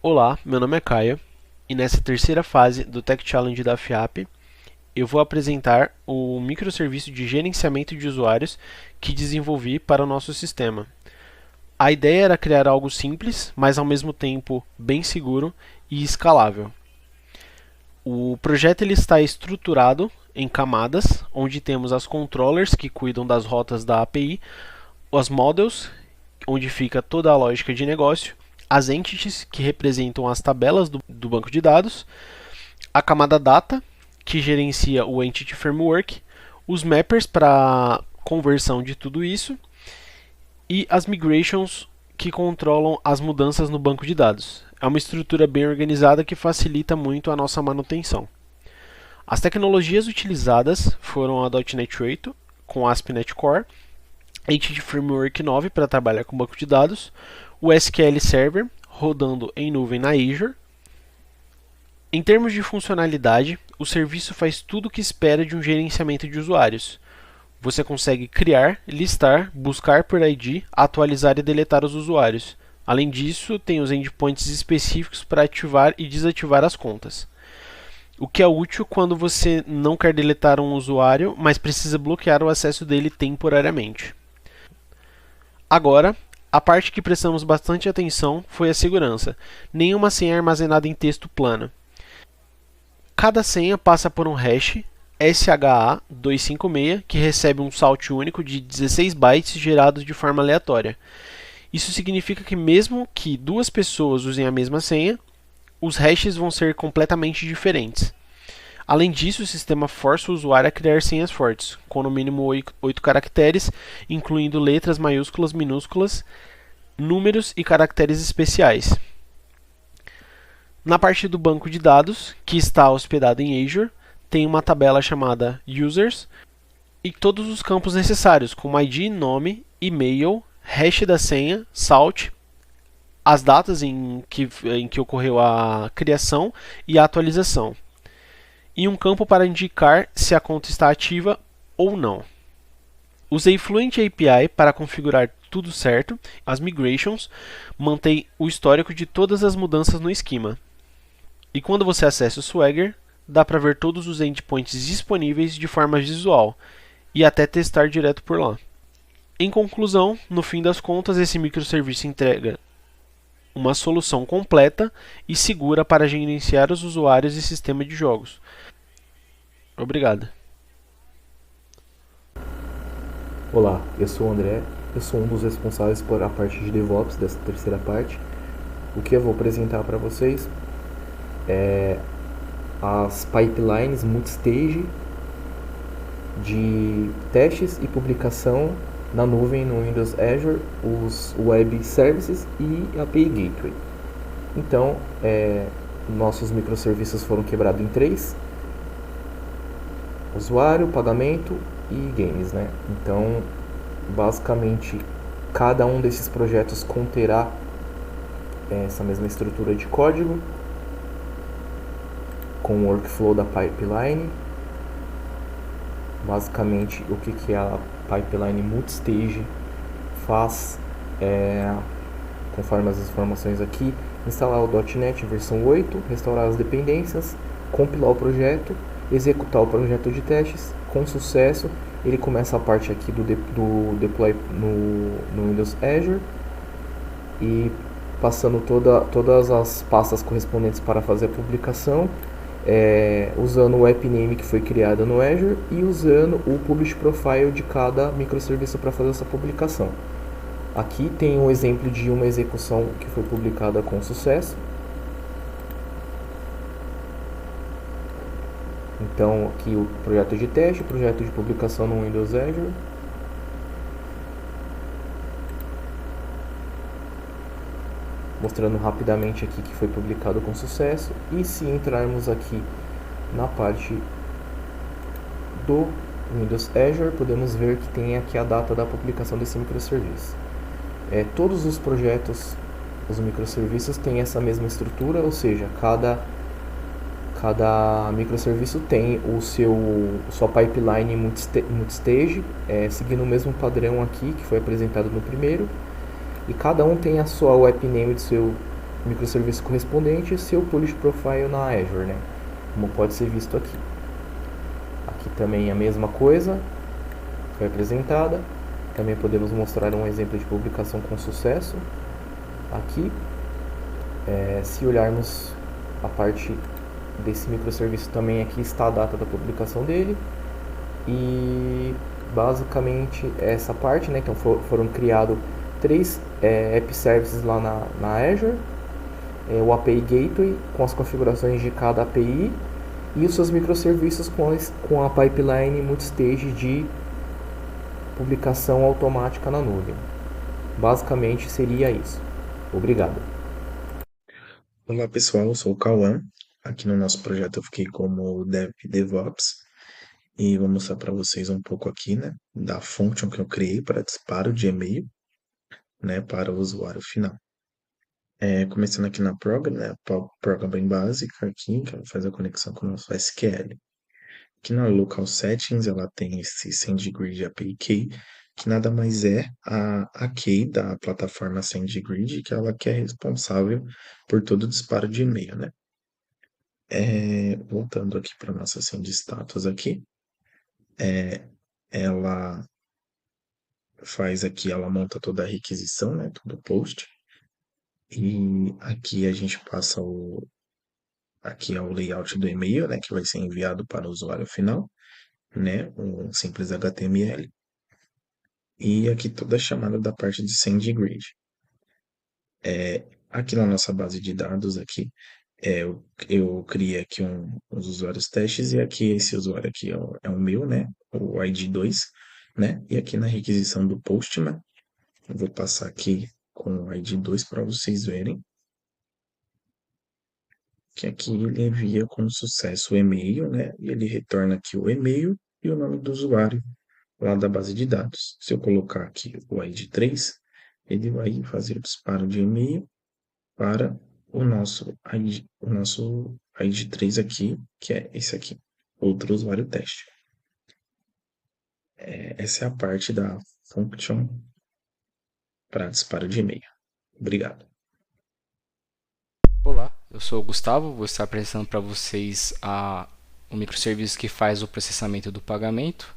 Olá, meu nome é Caio e nessa terceira fase do Tech Challenge da FIAP eu vou apresentar o microserviço de gerenciamento de usuários que desenvolvi para o nosso sistema. A ideia era criar algo simples, mas ao mesmo tempo bem seguro e escalável. O projeto ele está estruturado em camadas, onde temos as controllers que cuidam das rotas da API, os models, onde fica toda a lógica de negócio, as entities, que representam as tabelas do banco de dados, a camada data, que gerencia o Entity Framework, os mappers para conversão de tudo isso, e as migrations, que controlam as mudanças no banco de dados. É uma estrutura bem organizada que facilita muito a nossa manutenção. As tecnologias utilizadas foram a .NET 8 com ASP.NET Core, Entity Framework 9 para trabalhar com banco de dados, o SQL Server rodando em nuvem na Azure. Em termos de funcionalidade, o serviço faz tudo o que espera de um gerenciamento de usuários. Você consegue criar, listar, buscar por ID, atualizar e deletar os usuários. Além disso, tem os endpoints específicos para ativar e desativar as contas. O que é útil quando você não quer deletar um usuário, mas precisa bloquear o acesso dele temporariamente. Agora, a parte que prestamos bastante atenção foi a segurança. Nenhuma senha é armazenada em texto plano. Cada senha passa por um hash SHA-256 que recebe um salt único de 16 bytes gerados de forma aleatória. Isso significa que mesmo que duas pessoas usem a mesma senha, os hashes vão ser completamente diferentes. Além disso, o sistema força o usuário a criar senhas fortes, com no mínimo 8 caracteres, incluindo letras maiúsculas, minúsculas, números e caracteres especiais. Na parte do banco de dados, que está hospedado em Azure, tem uma tabela chamada Users e todos os campos necessários, como ID, nome, e-mail, hash da senha, salt, as datas em que ocorreu a criação e a atualização, e um campo para indicar se a conta está ativa ou não. Usei Fluent API para configurar tudo certo. As migrations mantém o histórico de todas as mudanças no esquema. E quando você acessa o Swagger, dá para ver todos os endpoints disponíveis de forma visual e até testar direto por lá. Em conclusão, no fim das contas, esse microserviço entrega uma solução completa e segura para gerenciar os usuários e sistema de jogos. Obrigado. Olá, eu sou o André, eu sou um dos responsáveis por a parte de DevOps dessa terceira parte. O que eu vou apresentar para vocês é as pipelines multistage de testes e publicação na nuvem no Windows Azure, os Web Services e a API Gateway. Então, nossos microserviços foram quebrados em 3: usuário, pagamento e games, né? Então, basicamente, cada um desses projetos conterá essa mesma estrutura de código com o workflow da pipeline. Basicamente, o que a pipeline multistage faz conforme as informações aqui: instalar o .NET versão 8, restaurar as dependências, compilar o projeto, executar o projeto de testes. Com sucesso, ele começa a parte aqui do deploy no Windows Azure e passando todas as pastas correspondentes para fazer a publicação, usando o app name que foi criado no Azure e usando o publish profile de cada microserviço para fazer essa publicação. Aqui tem um exemplo de uma execução que foi publicada com sucesso. Então, aqui o projeto de teste, o projeto de publicação no Windows Azure. Mostrando rapidamente aqui que foi publicado com sucesso. E se entrarmos aqui na parte do Windows Azure, podemos ver que tem aqui a data da publicação desse microserviço. Todos os projetos, os microserviços têm essa mesma estrutura, ou seja, cada microserviço tem sua pipeline multistage, seguindo o mesmo padrão aqui que foi apresentado no primeiro, e cada um tem a sua web name microserviço correspondente e seu Publish Profile na Azure, né? Como pode ser visto aqui. Aqui também a mesma coisa foi apresentada. Também podemos mostrar um exemplo de publicação com sucesso. Aqui, se olharmos a parte desse microserviço também, aqui está a data da publicação dele. E basicamente essa parte, né? Então foram criados 3 app services lá na Azure. O API Gateway com as configurações de cada API e os seus microserviços com a pipeline multistage de publicação automática na nuvem. Basicamente seria isso. Obrigado. Olá pessoal, eu sou o Cauã. Aqui no nosso projeto eu fiquei como Dev DevOps e vou mostrar para vocês um pouco aqui, né, da function que eu criei para disparo de e-mail, né, para o usuário final. Começando aqui na program, né, program bem básica aqui, que ela faz a conexão com o nosso SQL. Aqui na Local Settings ela tem esse SendGrid API Key, que nada mais é a key da plataforma SendGrid, que ela que é responsável por todo o disparo de e-mail, né? Voltando aqui para nossa send status aqui, ela faz aqui, ela monta toda a requisição, né, todo o post, e aqui a gente passa aqui é o layout do e-mail, né, que vai ser enviado para o usuário final, né, um simples HTML, e aqui toda a chamada da parte de SendGrid. Aqui na nossa base de dados aqui, eu criei aqui uns usuários testes e aqui esse usuário aqui é o meu, né? O ID2, né? E aqui na requisição do Postman, eu vou passar aqui com o ID2 para vocês verem que aqui ele envia com sucesso o e-mail, né? E ele retorna aqui o e-mail e o nome do usuário lá da base de dados. Se eu colocar aqui o ID3, ele vai fazer o disparo de e-mail para o nosso ID3 aqui, que é esse aqui, outro usuário teste. Essa é a parte da function para disparo de e-mail. Obrigado. Olá, eu sou o Gustavo, vou estar apresentando para vocês o microserviço que faz o processamento do pagamento.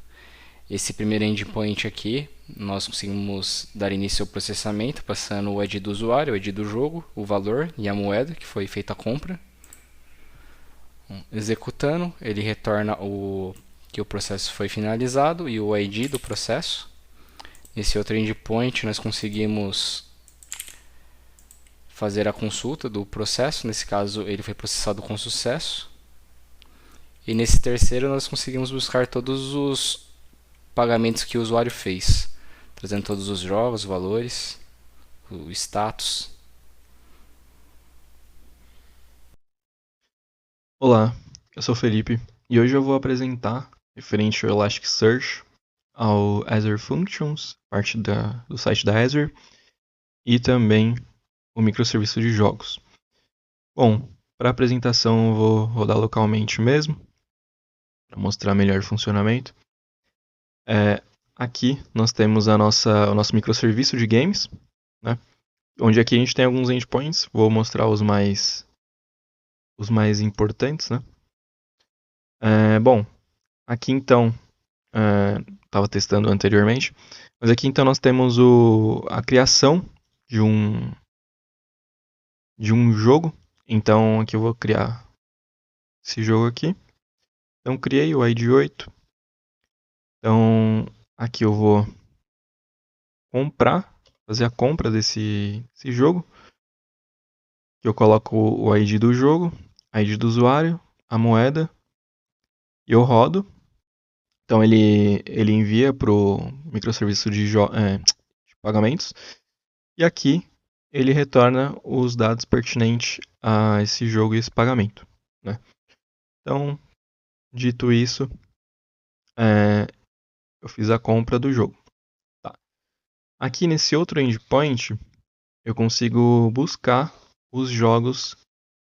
Esse primeiro endpoint aqui, nós conseguimos dar início ao processamento, passando o ID do usuário, o ID do jogo, o valor e a moeda que foi feita a compra. Executando, ele retorna que o processo foi finalizado e o ID do processo. Nesse outro endpoint, nós conseguimos fazer a consulta do processo, nesse caso ele foi processado com sucesso. E nesse terceiro nós conseguimos buscar todos os pagamentos que o usuário fez, trazendo todos os jogos, valores, o status. Olá, eu sou o Felipe e hoje eu vou apresentar, referente ao Elasticsearch, ao Azure Functions, parte do site da Azure, e também o microserviço de jogos. Bom, para a apresentação eu vou rodar localmente mesmo, para mostrar melhor o funcionamento. Aqui nós temos o nosso microserviço de games, né? Onde aqui a gente tem alguns endpoints, vou mostrar os mais importantes, né? Bom, aqui então, estava testando anteriormente, mas aqui então nós temos a criação de um jogo. Então aqui eu vou criar esse jogo aqui. Então criei o ID8. Então aqui eu vou fazer a compra desse jogo. Eu coloco o ID do jogo, ID do usuário, a moeda, e eu rodo. Então ele envia para o microserviço de pagamentos. E aqui ele retorna os dados pertinentes a esse jogo e esse pagamento, né? Então, dito isso, eu fiz a compra do jogo. Tá. Aqui nesse outro endpoint, eu consigo buscar os jogos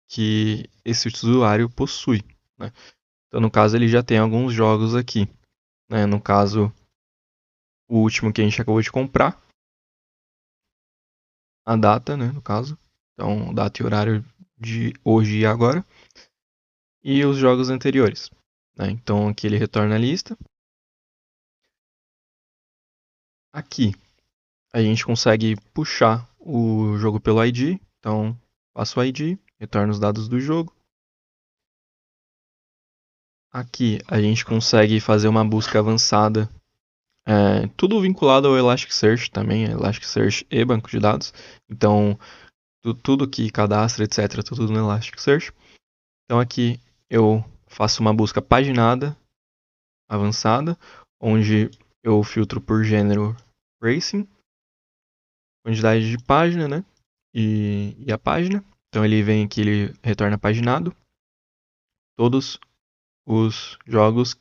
que esse usuário possui, né? Então, no caso, ele já tem alguns jogos aqui, né? No caso, o último que a gente acabou de comprar, a data, né? No caso, Então, data e horário de hoje e agora. E os jogos anteriores, né? Então, aqui ele retorna a lista. Aqui, a gente consegue puxar o jogo pelo ID. Então, passo o ID, retorna os dados do jogo. Aqui, a gente consegue fazer uma busca avançada. Tudo vinculado ao Elasticsearch também, Elasticsearch e banco de dados. Então, tudo que cadastra, etc., tudo no Elasticsearch. Então, aqui eu faço uma busca paginada avançada, onde eu filtro por gênero Racing, quantidade de página, né? E a página. Então ele vem aqui, ele retorna paginado. Todos os jogos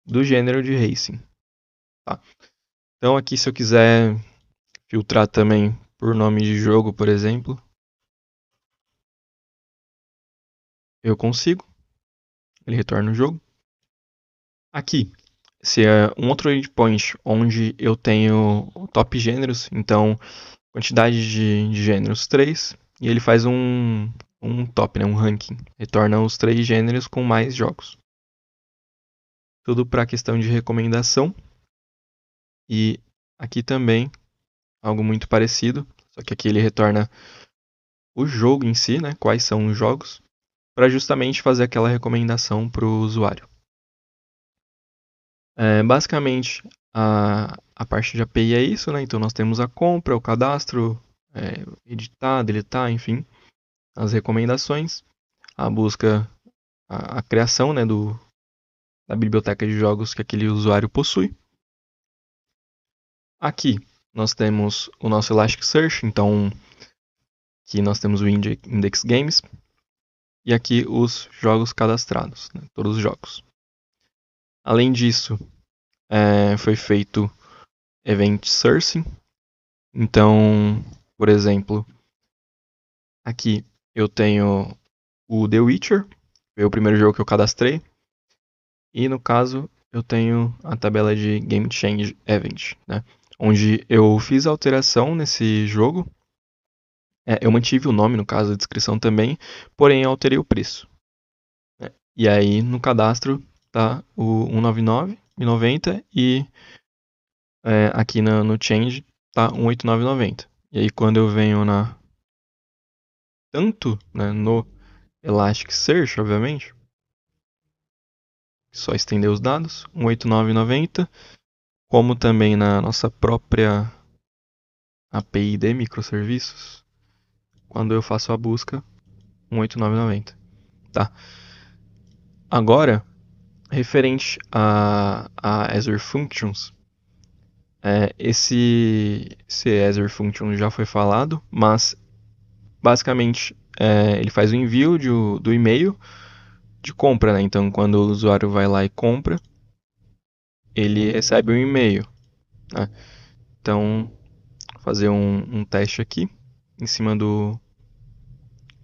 do gênero de Racing. Tá? Então aqui, se eu quiser filtrar também por nome de jogo, por exemplo, eu consigo. Ele retorna o jogo. Aqui, se é um outro endpoint onde eu tenho top gêneros, então quantidade de gêneros 3, e ele faz um top, né, um ranking. Retorna os 3 gêneros com mais jogos. Tudo para questão de recomendação. E aqui também algo muito parecido, só que aqui ele retorna o jogo em si, né, quais são os jogos, para justamente fazer aquela recomendação para o usuário. Basicamente, a parte de API é isso, né? Então nós temos a compra, o cadastro, editar, deletar, enfim, as recomendações, a busca, a criação, né, da biblioteca de jogos que aquele usuário possui. Aqui nós temos o nosso Elasticsearch, então aqui nós temos o Index Games e aqui os jogos cadastrados, né, todos os jogos. Além disso, foi feito Event Sourcing. Então, por exemplo, aqui eu tenho o The Witcher, foi o primeiro jogo que eu cadastrei. E no caso, eu tenho a tabela de Game Change Event, né? Onde eu fiz a alteração nesse jogo. Eu mantive o nome, no caso, a descrição também, porém eu alterei o preço. Né? E aí no cadastro tá o 199,90 e aqui no Change tá 189,90. E aí quando eu venho tanto, né, no Elasticsearch, obviamente, só estender os dados, 189,90, como também na nossa própria API de microserviços, quando eu faço a busca, 189,90, tá? Agora, referente a Azure Functions, esse Azure Functions já foi falado, mas basicamente ele faz o envio do e-mail de compra, né? Então, quando o usuário vai lá e compra, ele recebe um e-mail, né? Então, vou fazer um teste aqui em cima do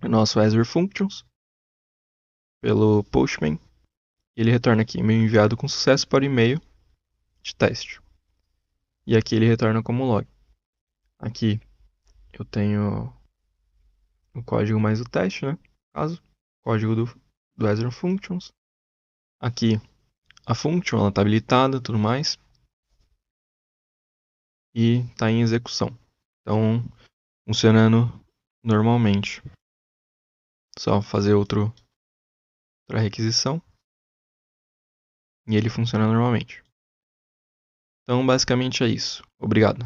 nosso Azure Functions pelo Postman. Ele retorna aqui, e-mail enviado com sucesso para o e-mail de teste. E aqui ele retorna como log. Aqui eu tenho o código mais o teste, né? Caso, código do Azure Functions. Aqui a function, ela está habilitada, tudo mais. E está em execução. Então, funcionando normalmente. Só fazer outra requisição. E ele funciona normalmente. Então, basicamente é isso. Obrigado.